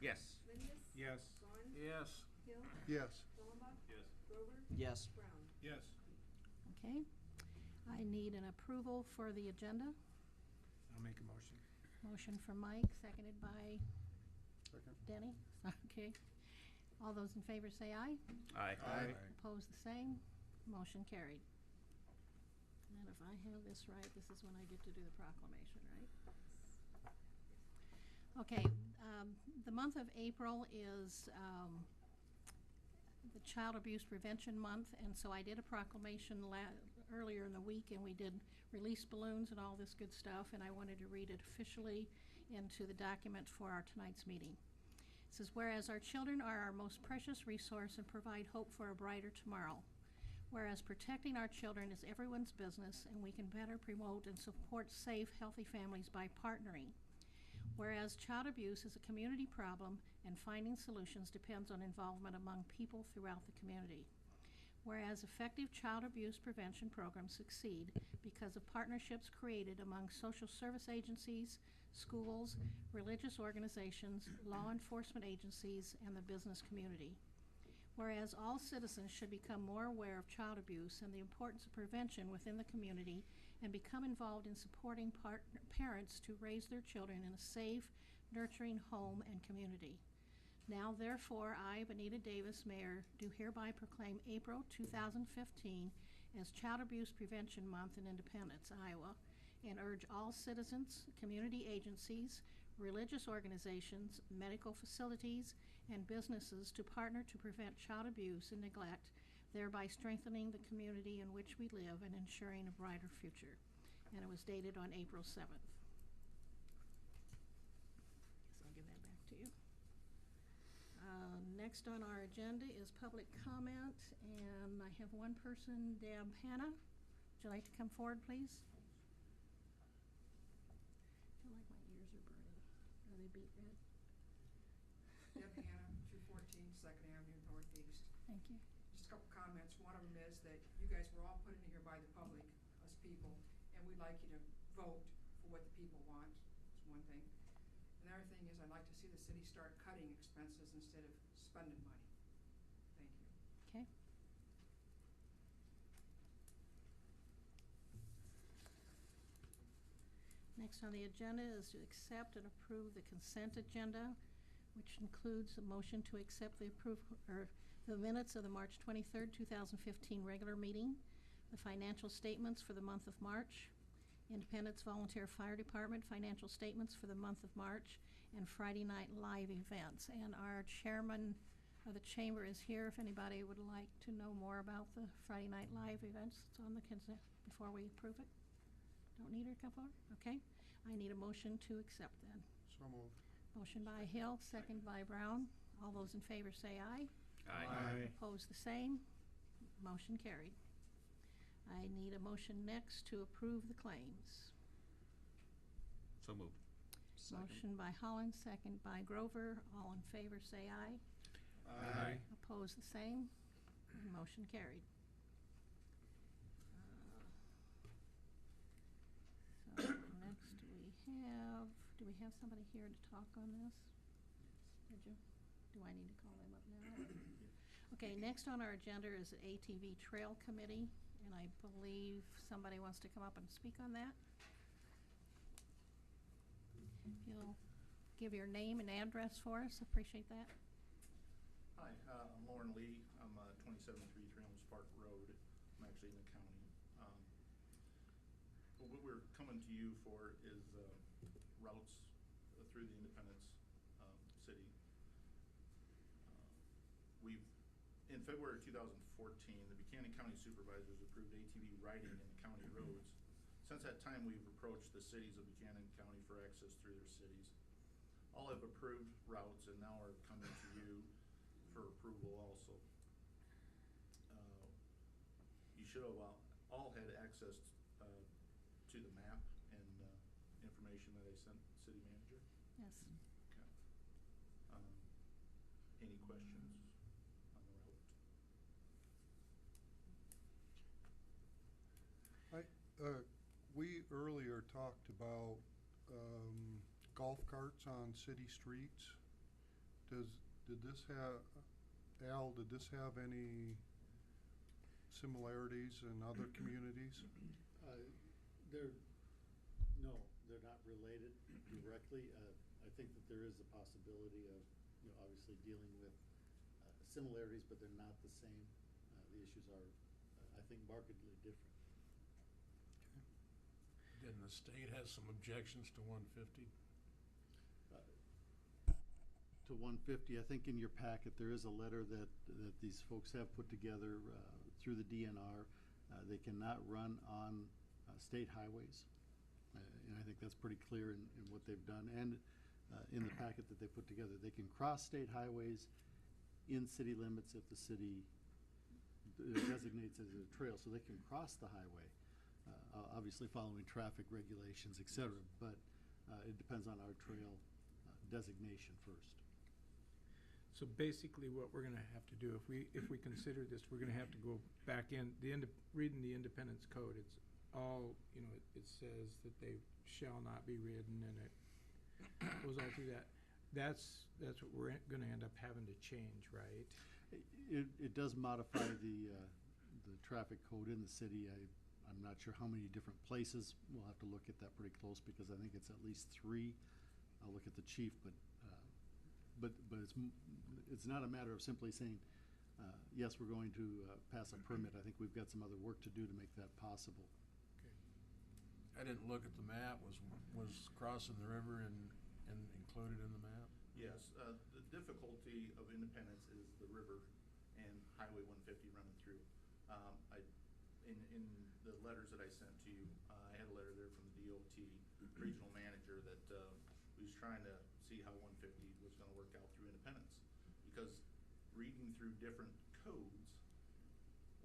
Yes. Lindis? Yes. Gahn? Yes. Hill? Yes. Gollenbach? Yes. Grover? Yes. Brown? Yes. Okay. I need an approval for the agenda. I'll make a motion. Motion from Mike, seconded by Second. Denny. Okay. All those in favor say aye. Aye. Aye. Opposed, the same. Motion carried. And if I have this right, this is when I get to do the proclamation, right? Okay, the month of April is the Child Abuse Prevention Month, and so I did a proclamation earlier in the week, and we did release balloons and all this good stuff, and I wanted to read it officially into the document for our tonight's meeting. It says, whereas our children are our most precious resource and provide hope for a brighter tomorrow. Whereas protecting our children is everyone's business, and we can better promote and support safe, healthy families by partnering. Whereas child abuse is a community problem and finding solutions depends on involvement among people throughout the community. Whereas effective child abuse prevention programs succeed because of partnerships created among social service agencies, schools, religious organizations, law enforcement agencies, and the business community. Whereas all citizens should become more aware of child abuse and the importance of prevention within the community and become involved in supporting parents to raise their children in a safe, nurturing home and community. Now, therefore, I, Benita Davis, Mayor, do hereby proclaim April 2015 as Child Abuse Prevention Month in Independence, Iowa, and urge all citizens, community agencies, religious organizations, medical facilities, and businesses to partner to prevent child abuse and neglect, thereby strengthening the community in which we live and ensuring a brighter future. And it was dated on April 7th. Guess I'll give that back to you. Next on our agenda is public comment, and I have one person, Deb Hanna. Would you like to come forward, please? I feel like my ears are burning. Are they beet red? Deb Hanna, 214 2nd Avenue Northeast. Thank you. Just a couple comments. One of them is that you guys were all put in here by the public, us people, and we'd like you to vote for what the people want. That's one thing. Another thing is I'd like to see the city start cutting expenses instead of spending money. Thank you. Okay. Next on the agenda is to accept and approve the consent agenda, which includes a motion to accept the the minutes of the March 23rd, 2015 regular meeting, the financial statements for the month of March, Independence Volunteer Fire Department financial statements for the month of March, and Friday night live events. And our chairman of the chamber is here if anybody would like to know more about the Friday night live events. It's on the consent before we approve it. Don't need her to come forward? Okay. I need a motion to accept then. So moved. Motion by Hill, second by Brown. All those in favor say aye. Aye. Opposed, the same. Motion carried. I need a motion next to approve the claims. So moved. Motion by Holland, second by Grover. All in favor say aye. Aye. Opposed, the same. And motion carried. So next do we have somebody here to talk on this? Did you? Do I need to call them up now? Okay, next on our agenda is the ATV Trail Committee, and I believe somebody wants to come up and speak on that. If you'll give your name and address for us, appreciate that. Hi, I'm Lauren Lee. I'm 273 Trails Park Road. I'm actually in the county. But what we're coming to you for is routes through the Independence city. In February of 2014, the Buchanan County Supervisors approved ATV riding in the county roads. Since that time, we've approached the cities of Buchanan County for access through their cities. All have approved routes and now are coming to you for approval also. You should have all had access to the map and information that I sent the city manager. Yes. Okay. Any questions on the route? We earlier talked about golf carts on city streets. did this have, Al, did this have any similarities in other communities? They're, no, they're not related directly. I think that there is a possibility of, obviously dealing with similarities, but they're not the same. The issues are, I think, markedly different. Didn't the state have some objections to 150? To 150, I think in your packet, there is a letter that these folks have put together through the DNR. They cannot run on state highways. And I think that's pretty clear in what they've done. And in the packet that they put together, they can cross state highways in city limits if the city designates it as a trail. So they can cross the highway, obviously following traffic regulations, et cetera. But it depends on our trail designation first. So basically, what we're gonna have to do, if we consider this, we're gonna have to go back in, reading the Independence Code, it's all, it says that they shall not be ridden, and it goes all through that. That's what we're gonna end up having to change, right? It does modify the traffic code in the city. I'm not sure how many different places. We'll have to look at that pretty close because I think it's at least 3. I'll look at the chief, but it's not a matter of simply saying, yes, we're going to pass a permit. I think we've got some other work to do to make that possible. I didn't look at the map. Was crossing the river and included in the map? Yes, the difficulty of Independence is the river and Highway 150 running through. In the letters that I sent to you, I had a letter there from the DOT regional manager that was trying to see how 150 was going to work out through Independence. Because reading through different codes,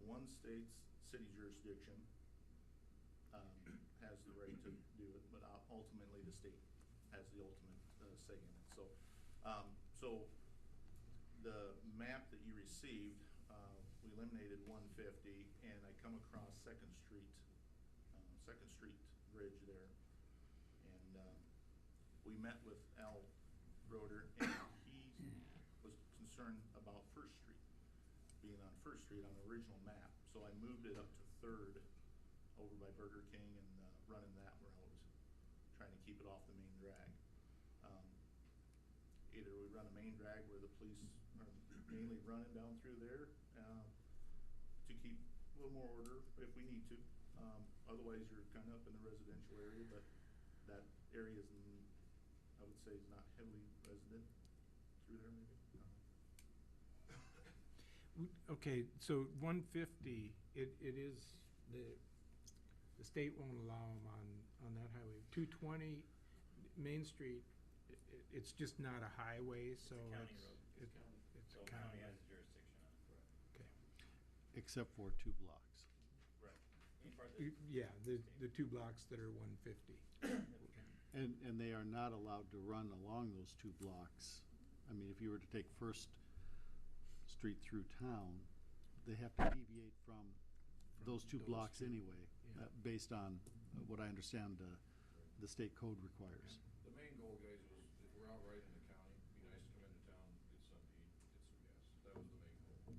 one state's city jurisdiction has the right to do it, but ultimately the state has the ultimate say in it. So the map that you received, we eliminated 150, and I come across Second Street Bridge there, and we met with Al Roeder, and he was concerned about First Street being on First Street on the original map. So I moved it up to Third over by Burger King and running that route, trying to keep it off the main drag. Either we run a main drag where the police are mainly running down through there to keep a little more order if we need to. Otherwise, you're kind of up in the residential area, but that area is, I would say, is not heavily resident through there, maybe. Okay, so 150, it is, the state won't allow them on that highway. 220 Main Street, it's just not a highway, so It's a county road. it's So a county county. has jurisdiction on it. Okay. Except for 2 blocks. Right. Any part that- Yeah, the 2 blocks that are 150. And they are not allowed to run along those 2 blocks. I mean, if you were to take First Street through town, they have to deviate from those 2 those blocks 2, anyway, yeah. based on what I understand the state code requires. The main goal, guys, was if we're out riding in the county, be nice to come into town, get something to eat, get some gas. That was the main goal.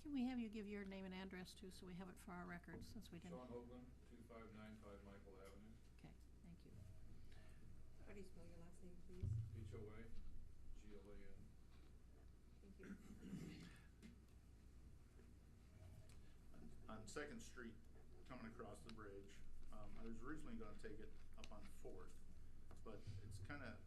Can we have you give your name and address too, so we have it for our records, since we didn't? Sean Hoagland, 2595 Michael Avenue, Okay, thank you. How do you spell your last name, please? HOA, GLAN. Thank you. On Second Street, coming across the bridge, I was originally gonna take it up on Fourth, but it's kinda